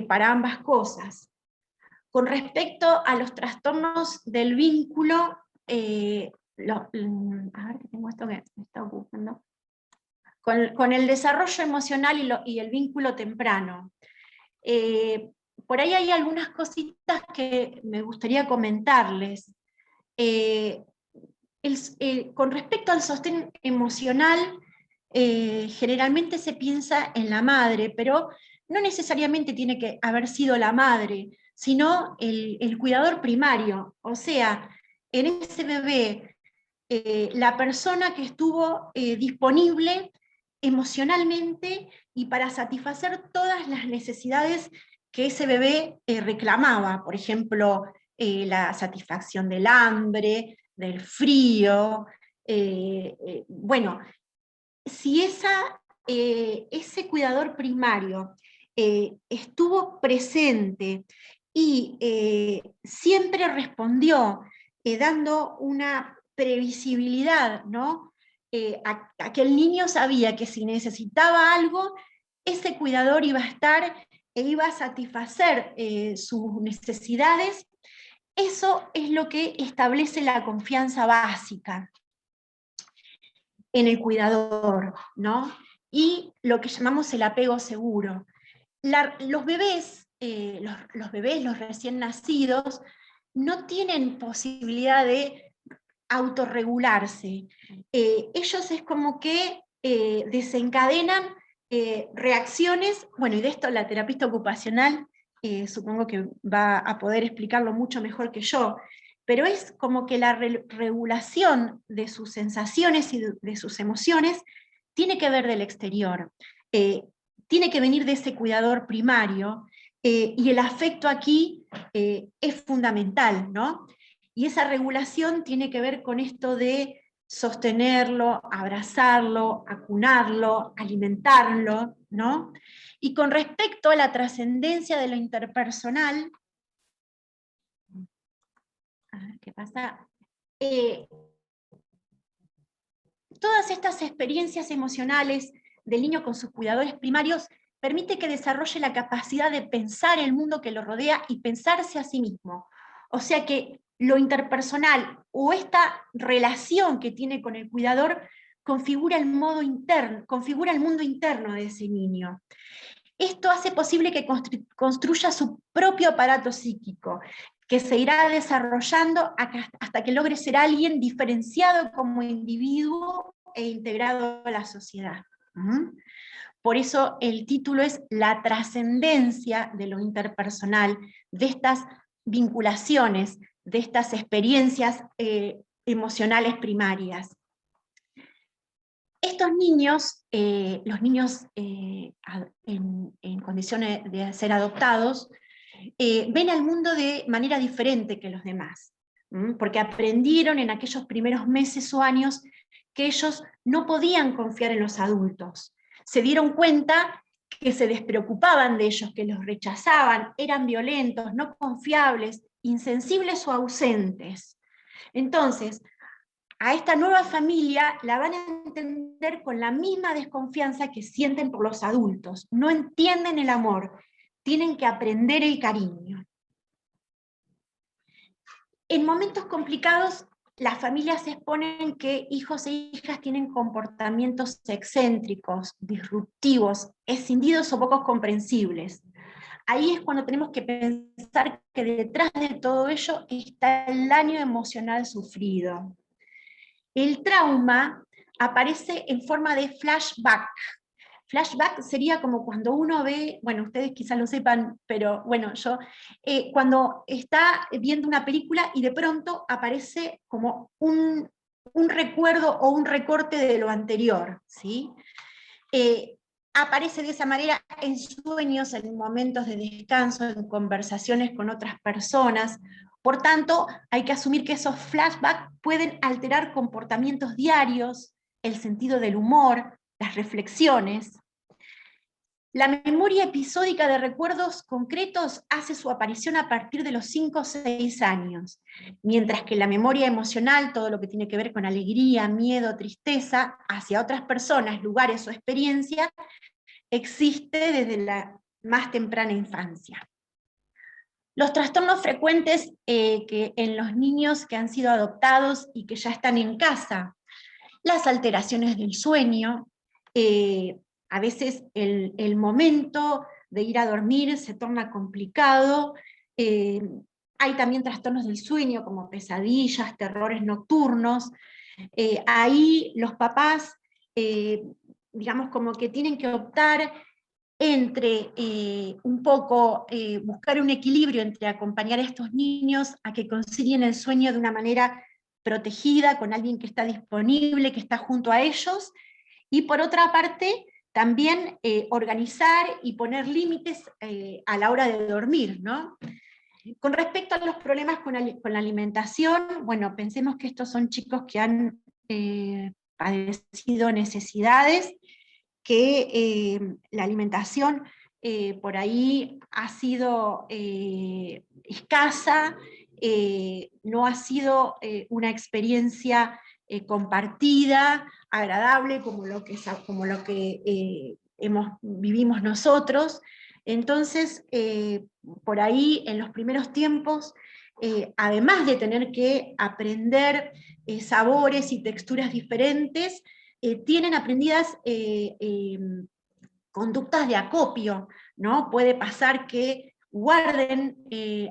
para ambas cosas. Con respecto a los trastornos del vínculo, a ver que tengo esto que me está ocupando, con el desarrollo emocional y el vínculo temprano. Por ahí hay algunas cositas que me gustaría comentarles. Con respecto al sostén emocional, generalmente se piensa en la madre, pero no necesariamente tiene que haber sido la madre, sino el cuidador primario. O sea, en ese bebé, la persona que estuvo disponible emocionalmente y para satisfacer todas las necesidades que ese bebé reclamaba, por ejemplo, la satisfacción del hambre, del frío. Bueno, si ese cuidador primario estuvo presente y siempre respondió dando una previsibilidad, ¿no? A que el niño sabía que si necesitaba algo, ese cuidador iba a estar e iba a satisfacer sus necesidades. Eso es lo que establece la confianza básica en el cuidador, ¿no? Y lo que llamamos el apego seguro. Los bebés, los recién nacidos, no tienen posibilidad de autorregularse. Ellos es como que desencadenan reacciones, bueno, y de esto la terapista ocupacional supongo que va a poder explicarlo mucho mejor que yo, pero es como que la regulación de sus sensaciones y de sus emociones tiene que ver del exterior, tiene que venir de ese cuidador primario, y el afecto aquí es fundamental, ¿no? Y esa regulación tiene que ver con esto de sostenerlo, abrazarlo, acunarlo, alimentarlo, ¿no? Y con respecto a la trascendencia de lo interpersonal, a ver qué pasa, todas estas experiencias emocionales del niño con sus cuidadores primarios permite que desarrolle la capacidad de pensar el mundo que lo rodea y pensarse a sí mismo. O sea que lo interpersonal o esta relación que tiene con el cuidador configura el mundo interno de ese niño. Esto hace posible que construya su propio aparato psíquico, que se irá desarrollando hasta que logre ser alguien diferenciado como individuo e integrado a la sociedad. Por eso el título es La trascendencia de lo interpersonal, de estas vinculaciones, de estas experiencias emocionales primarias. Estos niños, los niños en condiciones de ser adoptados, ven al mundo de manera diferente que los demás, porque aprendieron en aquellos primeros meses o años que ellos no podían confiar en los adultos. Se dieron cuenta que se despreocupaban de ellos, que los rechazaban, eran violentos, no confiables, insensibles o ausentes. Entonces, a esta nueva familia la van a entender con la misma desconfianza que sienten por los adultos. No entienden el amor, tienen que aprender el cariño. En momentos complicados, las familias exponen que hijos e hijas tienen comportamientos excéntricos, disruptivos, escindidos o poco comprensibles. Ahí es cuando tenemos que pensar que detrás de todo ello está el daño emocional sufrido. El trauma aparece en forma de flashback. Flashback sería como cuando uno ve, bueno, ustedes quizás lo sepan, pero bueno, yo, cuando está viendo una película y de pronto aparece como un recuerdo o un recorte de lo anterior, ¿sí? Aparece de esa manera en sueños, en momentos de descanso, en conversaciones con otras personas. Por tanto, hay que asumir que esos flashbacks pueden alterar comportamientos diarios, el sentido del humor, las reflexiones. La memoria episódica de recuerdos concretos hace su aparición a partir de los 5 o 6 años, mientras que la memoria emocional, todo lo que tiene que ver con alegría, miedo, tristeza, hacia otras personas, lugares o experiencias, existe desde la más temprana infancia. Los trastornos frecuentes que en los niños que han sido adoptados y que ya están en casa, las alteraciones del sueño, a veces el momento de ir a dormir se torna complicado, hay también trastornos del sueño como pesadillas, terrores nocturnos, ahí los papás, digamos como que tienen que optar entre un poco buscar un equilibrio entre acompañar a estos niños a que concilien el sueño de una manera protegida, con alguien que está disponible, que está junto a ellos, y por otra parte, también organizar y poner límites a la hora de dormir, ¿no? Con respecto a los problemas con la alimentación, bueno, pensemos que estos son chicos que han padecido necesidades, que la alimentación por ahí ha sido escasa, no ha sido una experiencia compartida, agradable, como lo que vivimos nosotros. Entonces, por ahí en los primeros tiempos, además de tener que aprender sabores y texturas diferentes, tienen aprendidas conductas de acopio, ¿no? Puede pasar que guarden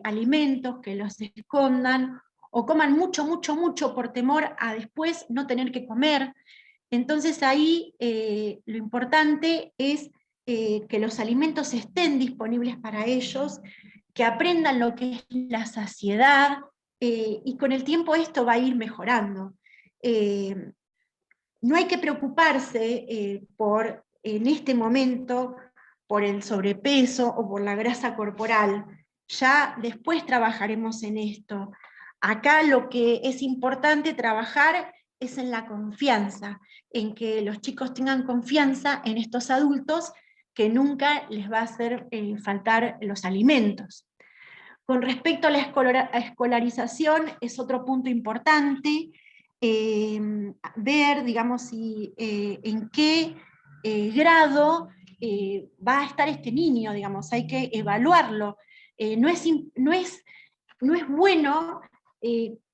alimentos, que los escondan, o coman mucho, mucho, mucho por temor a después no tener que comer. Entonces ahí lo importante es que los alimentos estén disponibles para ellos, que aprendan lo que es la saciedad, y con el tiempo esto va a ir mejorando. No hay que preocuparse en este momento por el sobrepeso o por la grasa corporal. Ya después trabajaremos en esto. Acá lo que es importante trabajar es en la confianza, en que los chicos tengan confianza en estos adultos que nunca les va a hacer faltar los alimentos. Con respecto a la escolarización, es otro punto importante. ver, digamos, en qué grado va a estar este niño, digamos, hay que evaluarlo. No es bueno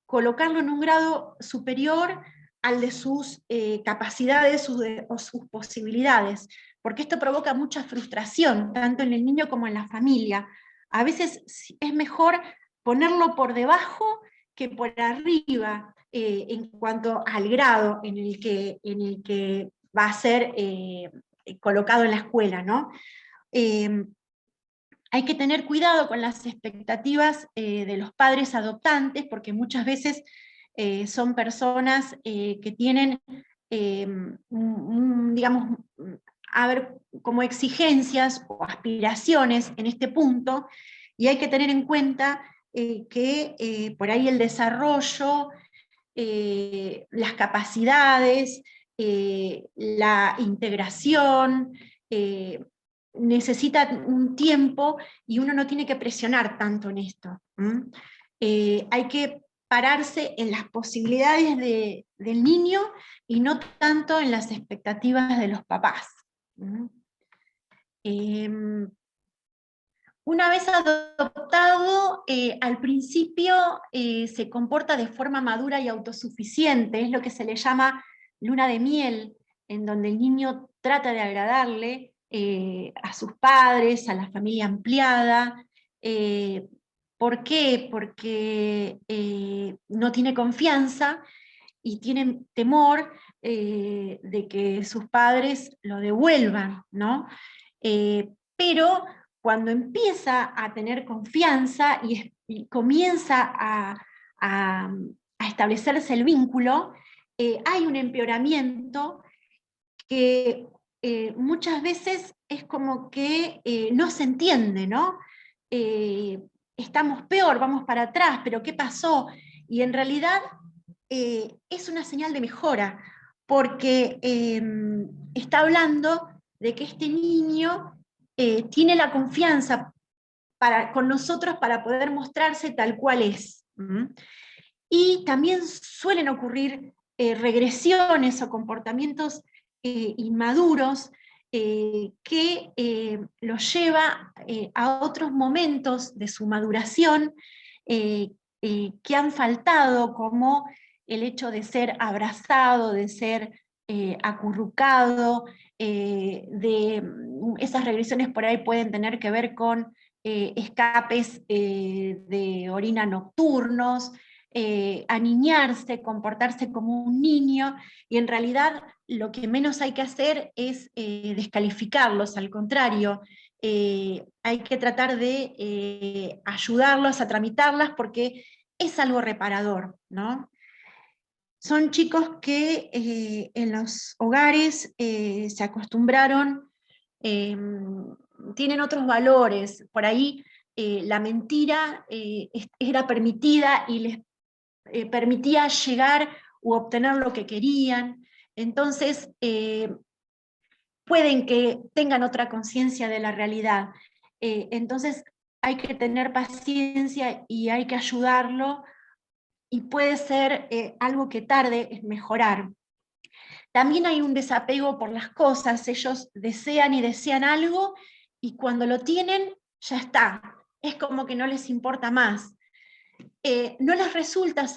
colocarlo en un grado superior al de sus capacidades o sus posibilidades, porque esto provoca mucha frustración, tanto en el niño como en la familia. A veces es mejor ponerlo por debajo que por arriba en cuanto al grado en el que va a ser colocado en la escuela, ¿no? Hay que tener cuidado con las expectativas de los padres adoptantes, porque muchas veces son personas que tienen, digamos, como exigencias o aspiraciones en este punto, y hay que tener en cuenta que por ahí el desarrollo, las capacidades, la integración, necesita un tiempo y uno no tiene que presionar tanto en esto. Hay que pararse en las posibilidades del niño y no tanto en las expectativas de los papás. Una vez adoptado, al principio se comporta de forma madura y autosuficiente, es lo que se le llama luna de miel, en donde el niño trata de agradarle a sus padres, a la familia ampliada. ¿Por qué? Porque no tiene confianza y tiene temor de que sus padres lo devuelvan, ¿no? Pero cuando empieza a tener confianza y comienza a establecerse el vínculo, hay un empeoramiento que muchas veces es como que no se entiende, ¿no? Estamos peor, vamos para atrás, pero ¿qué pasó? Y en realidad es una señal de mejora, porque está hablando de que este niño tiene la confianza con nosotros para poder mostrarse tal cual es. Y también suelen ocurrir regresiones o comportamientos inmaduros que los lleva a otros momentos de su maduración que han faltado, como el hecho de ser abrazado, de ser acurrucado, esas regresiones por ahí pueden tener que ver con escapes de orina nocturnos, aniñarse, comportarse como un niño, y en realidad lo que menos hay que hacer es descalificarlos, al contrario, hay que tratar de ayudarlos a tramitarlas porque es algo reparador, ¿no? Son chicos que en los hogares se acostumbraron, tienen otros valores, por ahí la mentira era permitida y les permitía llegar u obtener lo que querían, entonces pueden que tengan otra conciencia de la realidad. Entonces hay que tener paciencia y hay que ayudarlo, y puede ser algo que tarde en mejorar. También hay un desapego por las cosas, ellos desean y desean algo, y cuando lo tienen, ya está, es como que no les importa más. No les resulta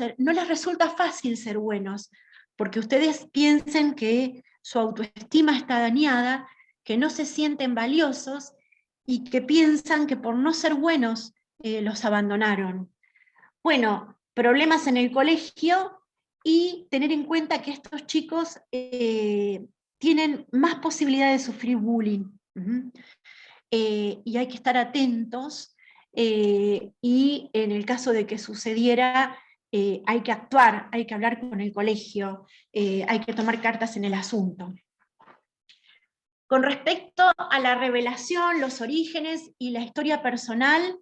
fácil ser buenos, porque ustedes piensen que su autoestima está dañada, que no se sienten valiosos y que piensan que por no ser buenos los abandonaron. Bueno, problemas en el colegio y tener en cuenta que estos chicos tienen más posibilidad de sufrir bullying. Y hay que estar atentos y en el caso de que sucediera hay que actuar, hay que hablar con el colegio, hay que tomar cartas en el asunto. Con respecto a la revelación, los orígenes y la historia personal,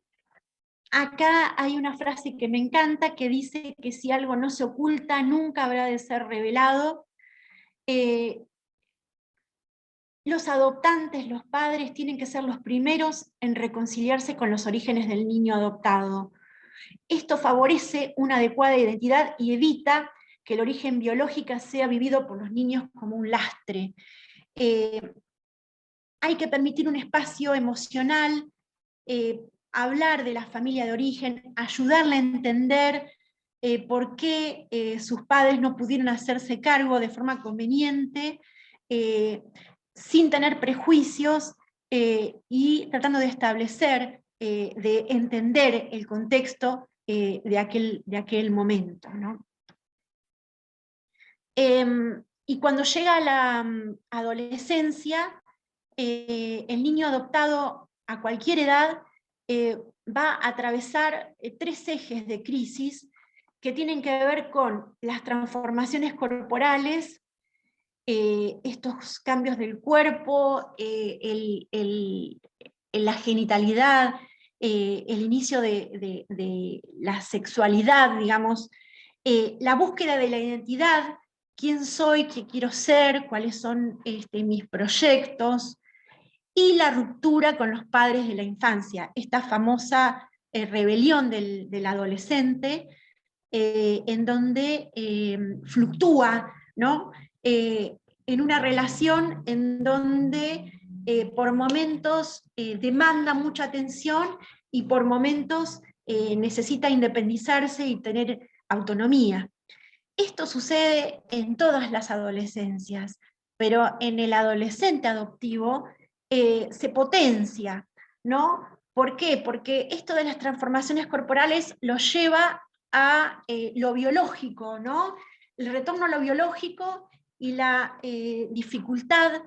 acá hay una frase que me encanta que dice que si algo no se oculta, nunca habrá de ser revelado. Los adoptantes, los padres, tienen que ser los primeros en reconciliarse con los orígenes del niño adoptado. Esto favorece una adecuada identidad y evita que el origen biológico sea vivido por los niños como un lastre. Hay que permitir un espacio emocional, hablar de la familia de origen, ayudarle a entender por qué sus padres no pudieron hacerse cargo de forma conveniente, sin tener prejuicios, y tratando de establecer, de entender el contexto de aquel momento, ¿no? Y cuando llega la adolescencia, el niño adoptado a cualquier edad va a atravesar 3 ejes de crisis que tienen que ver con las transformaciones corporales, estos cambios del cuerpo, la genitalidad, el inicio de la sexualidad, digamos, la búsqueda de la identidad, quién soy, qué quiero ser, cuáles son mis proyectos, y la ruptura con los padres de la infancia, esta famosa rebelión del adolescente, en donde fluctúa, ¿no? En una relación en donde por momentos demanda mucha atención y por momentos necesita independizarse y tener autonomía. Esto sucede en todas las adolescencias, pero en el adolescente adoptivo se potencia, ¿no? ¿Por qué? Porque esto de las transformaciones corporales lo lleva a lo biológico, ¿no? El retorno a lo biológico y la dificultad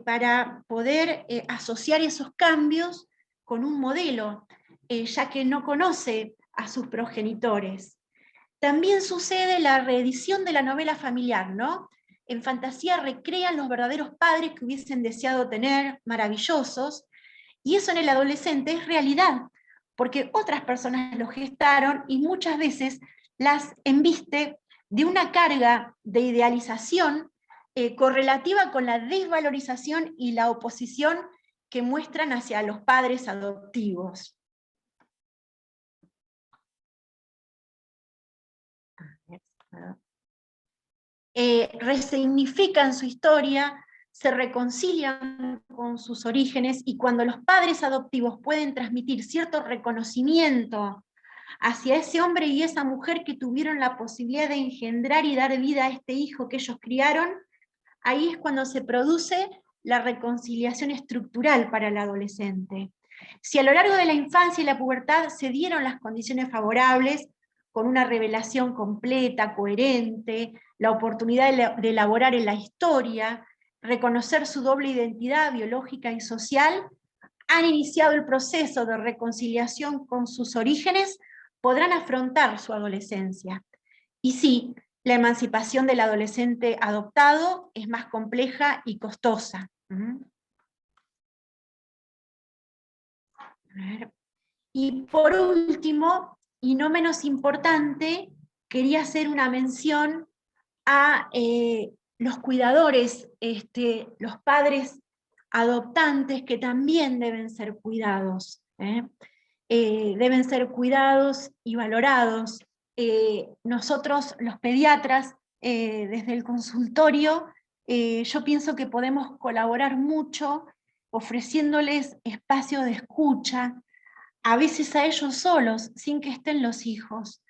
para poder asociar esos cambios con un modelo, ya que no conoce a sus progenitores. También sucede la reedición de la novela familiar, ¿no? En fantasía recrean los verdaderos padres que hubiesen deseado tener, maravillosos, y eso en el adolescente es realidad, porque otras personas lo gestaron y muchas veces las embiste de una carga de idealización correlativa con la desvalorización y la oposición que muestran hacia los padres adoptivos. Resignifican su historia, se reconcilian con sus orígenes, y cuando los padres adoptivos pueden transmitir cierto reconocimiento hacia ese hombre y esa mujer que tuvieron la posibilidad de engendrar y dar vida a este hijo que ellos criaron, ahí es cuando se produce la reconciliación estructural para el adolescente. Si a lo largo de la infancia y la pubertad se dieron las condiciones favorables, con una revelación completa, coherente, la oportunidad de elaborar en la historia, reconocer su doble identidad biológica y social, han iniciado el proceso de reconciliación con sus orígenes, podrán afrontar su adolescencia. Y sí, la emancipación del adolescente adoptado es más compleja y costosa. Y por último, y no menos importante, quería hacer una mención a los cuidadores, los padres adoptantes, que también deben ser cuidados. Deben ser cuidados y valorados. Nosotros, los pediatras, desde el consultorio, yo pienso que podemos colaborar mucho ofreciéndoles espacio de escucha, a veces a ellos solos, sin que estén los hijos,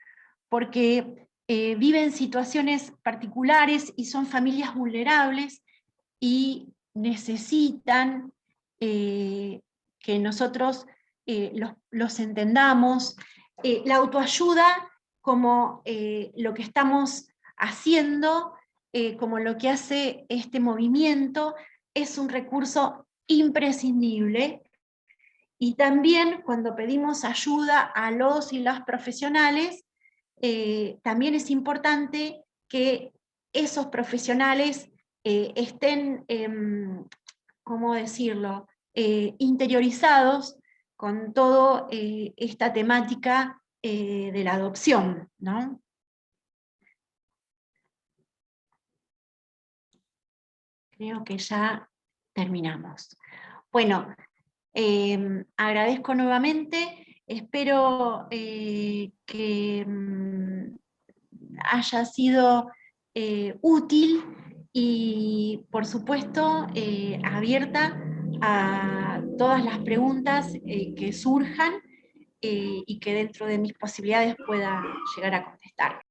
porque viven situaciones particulares y son familias vulnerables y necesitan que nosotros los entendamos. La autoayuda, como lo que estamos haciendo, como lo que hace este movimiento, es un recurso imprescindible. Y también cuando pedimos ayuda a los y las profesionales, también es importante que esos profesionales estén, ¿cómo decirlo?, interiorizados con toda esta temática de la adopción, ¿no? Creo que ya terminamos. Bueno, agradezco nuevamente, espero que haya sido útil y, por supuesto, abierta a todas las preguntas que surjan y que dentro de mis posibilidades pueda llegar a contestar.